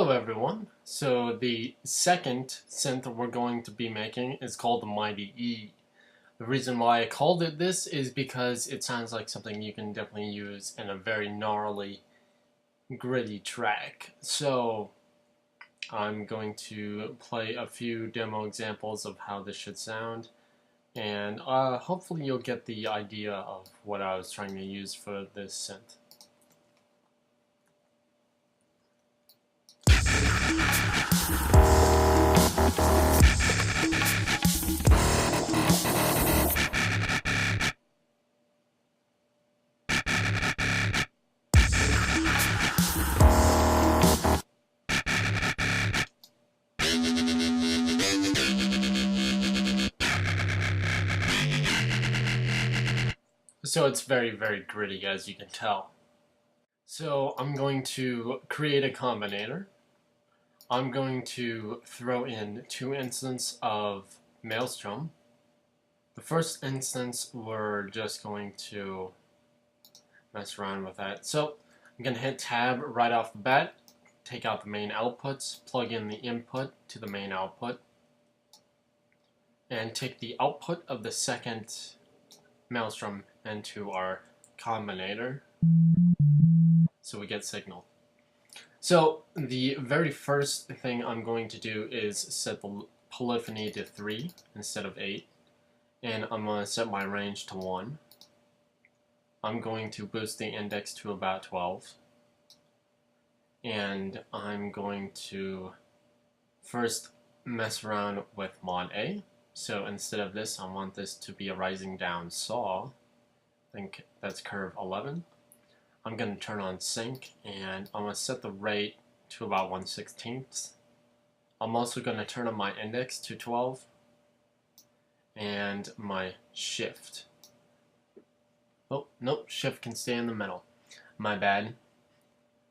Hello everyone. So the second synth we're going to be making is called the Mighty E. The reason why I called it this is because it sounds like something you can definitely use in a very gnarly, gritty track. So I'm going to play a few demo examples of how this should sound, and hopefully you'll get the idea of what I was trying to use for this synth. So it's very, very gritty, as you can tell. So I'm going to create a combinator. I'm going to throw in 2 instances of Maelstrom. The first instance, we're just going to mess around with that. So I'm going to hit tab right off the bat, take out the main outputs, plug in the input to the main output, and take the output of the second Maelstrom into our combinator so we get signal. So the very first thing I'm going to do is set the polyphony to 3 instead of 8, and I'm going to set my range to 1. I'm going to boost the index to about 12, and I'm going to first mess around with mod A. So instead of this, I want this to be a rising down saw. I think that's curve 11. I'm going to turn on sync, and I'm going to set the rate to about 1/16. I'm also going to turn on my index to 12 and my shift. Oh, nope, shift can stay in the middle. My bad.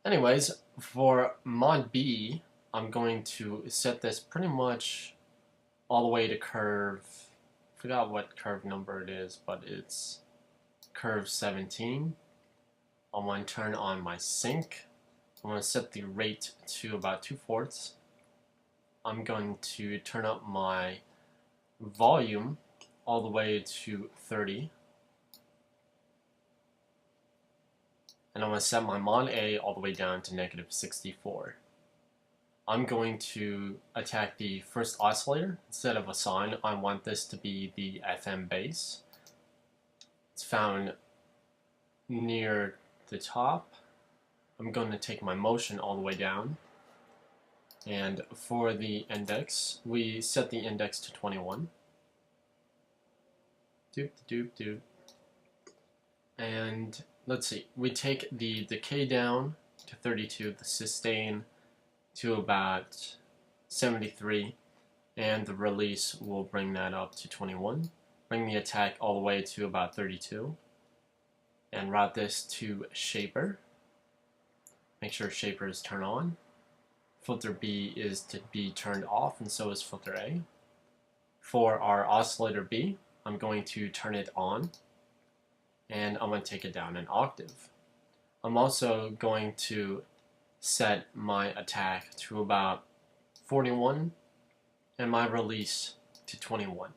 Anyways, for mod B, I'm going to set this pretty much all the way to curve, I forgot what curve number it is, but it's curve 17. I'm going to turn on my sync. I'm going to set the rate to about 2/4. I'm going to turn up my volume all the way to 30. And I'm going to set my mod A all the way down to -64. I'm going to attack the first oscillator. Instead of a sine, I want this to be the FM bass. It's found near the top. I'm going to take my motion all the way down. And for the index, we set the index to 21. Doop doop doop. And let's see, we take the decay down to 32, the sustain to about 73, and the release will bring that up to 21. Bring the attack all the way to about 32, and route this to shaper. Make sure shaper is turned on. Filter B is to be turned off, and so is filter A. For our oscillator B, I'm going to turn it on, and I'm going to take it down an octave. I'm also going to set my attack to about 41 and my release to 21.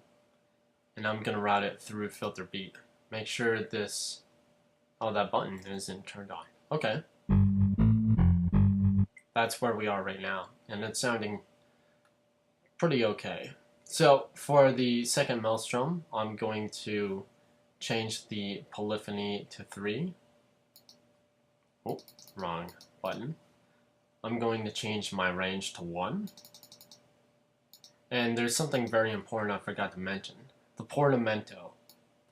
And I'm going to route it through filter B. Make sure that button isn't turned on. Okay. That's where we are right now, and it's sounding pretty okay. So for the second Maelstrom, I'm going to change the polyphony to 3. Oh, wrong button. I'm going to change my range to 1. And there's something very important I forgot to mention. The portamento.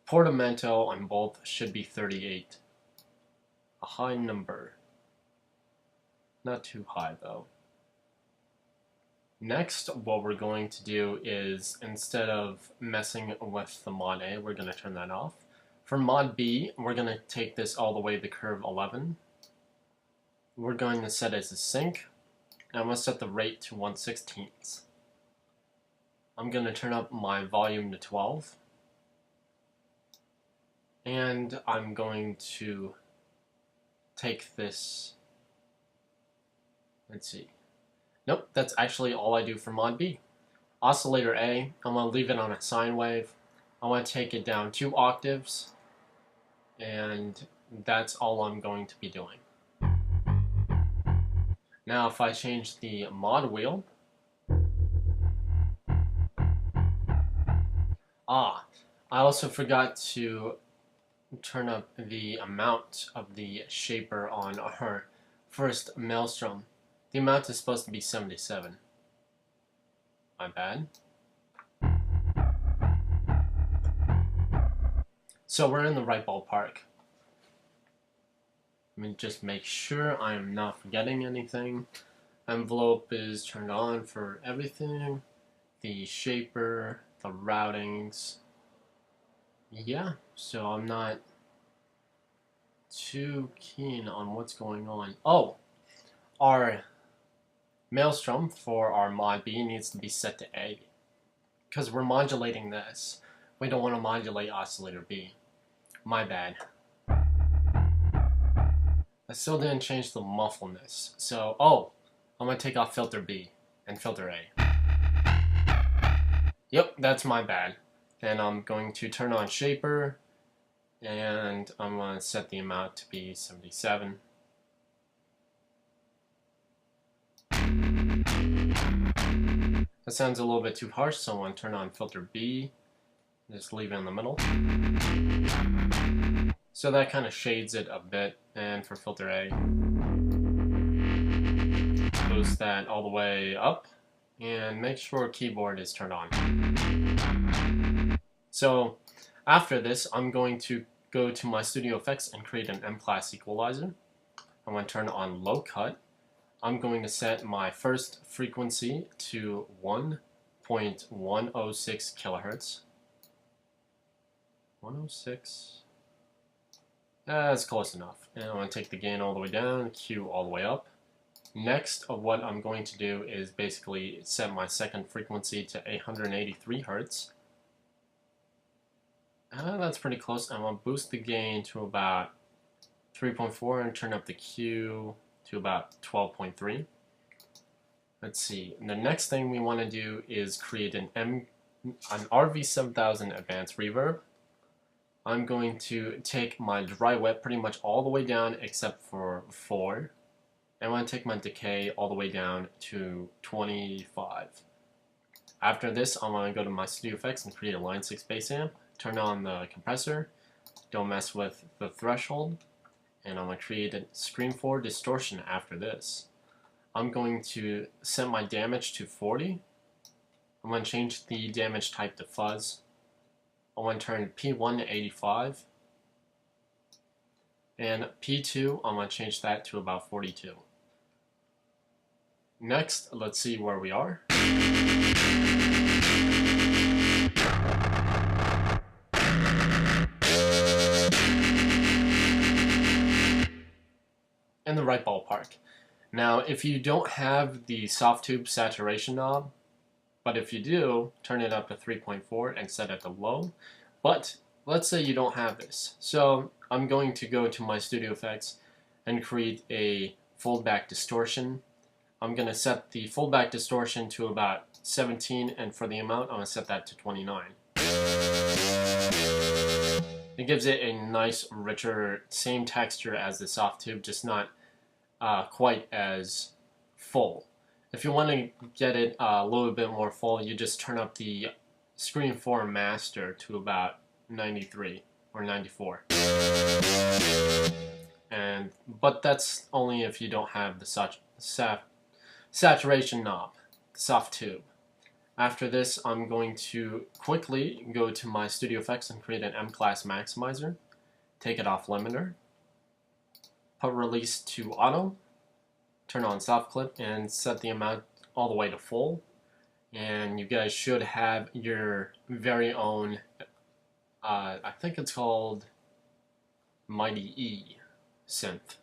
Portamento on both should be 38. A high number. Not too high though. Next, what we're going to do is, instead of messing with the mod A, we're going to turn that off. For mod B, we're going to take this all the way to curve 11. We're going to set it as a sync, and I'm going to set the rate to 1/16. I'm going to turn up my volume to 12, and I'm going to take this, let's see, Nope, that's actually all I do for mod B. Oscillator A, I'm going to leave it on a sine wave. I want to take it down 2 octaves, and that's all I'm going to be doing. Now if I change the mod wheel, I also forgot to turn up the amount of the shaper on our first maelstrom. The amount is supposed to be 77. My bad. So we're in the right ballpark. Let me just make sure I am not forgetting anything. Envelope is turned on for everything. The shaper, the routings. Yeah, so I'm not too keen on what's going on. Oh, our maelstrom for our mod B needs to be set to A, because we're modulating this. We don't want to modulate oscillator B. My bad. I still didn't change the muffleness. So, I'm going to take off filter B and filter A. Yep, that's my bad. And I'm going to turn on shaper, and I'm going to set the amount to be 77. That sounds a little bit too harsh, so I'm going to turn on filter B. Just leave it in the middle. So that kind of shades it a bit. And for filter A, boost that all the way up, and make sure keyboard is turned on. So after this, I'm going to go to my studio effects and create an M-class equalizer. I'm going to turn on low cut. I'm going to set my first frequency to 1.106 kilohertz. 106. That's close enough. And I'm going to take the gain all the way down, Q all the way up. Next, what I'm going to do is basically set my second frequency to 883 hertz. That's pretty close. I'm going to boost the gain to about 3.4 and turn up the Q to about 12.3. Let's see. The next thing we want to do is create an RV7000 advanced reverb. I'm going to take my dry wet pretty much all the way down except for 4. And I'm going to take my decay all the way down to 25. After this, I'm going to go to my studio effects and create a line 6 bass amp. Turn on the compressor. Don't mess with the threshold. And I'm going to create a screen 4 distortion after this. I'm going to set my damage to 40. I'm going to change the damage type to fuzz. I want to turn P1 to 85, and P2, I'm going to change that to about 42. Next, let's see where we are. In the right ballpark. Now, if you don't have the soft tube saturation knob, but if you do, turn it up to 3.4 and set it to low. But let's say you don't have this. So I'm going to go to my studio effects and create a foldback distortion. I'm going to set the foldback distortion to about 17, and for the amount, I'm going to set that to 29. It gives it a nice, richer, same texture as the soft tube, just not quite as full. If you want to get it a little bit more full, you just turn up the screen 4 master to about 93 or 94. But that's only if you don't have the saturation knob, the soft tube. After this, I'm going to quickly go to my studio effects and create an M-class maximizer. Take it off limiter. Put release to auto. Turn on soft clip and set the amount all the way to full, and you guys should have your very own I think it's called Mighty E synth.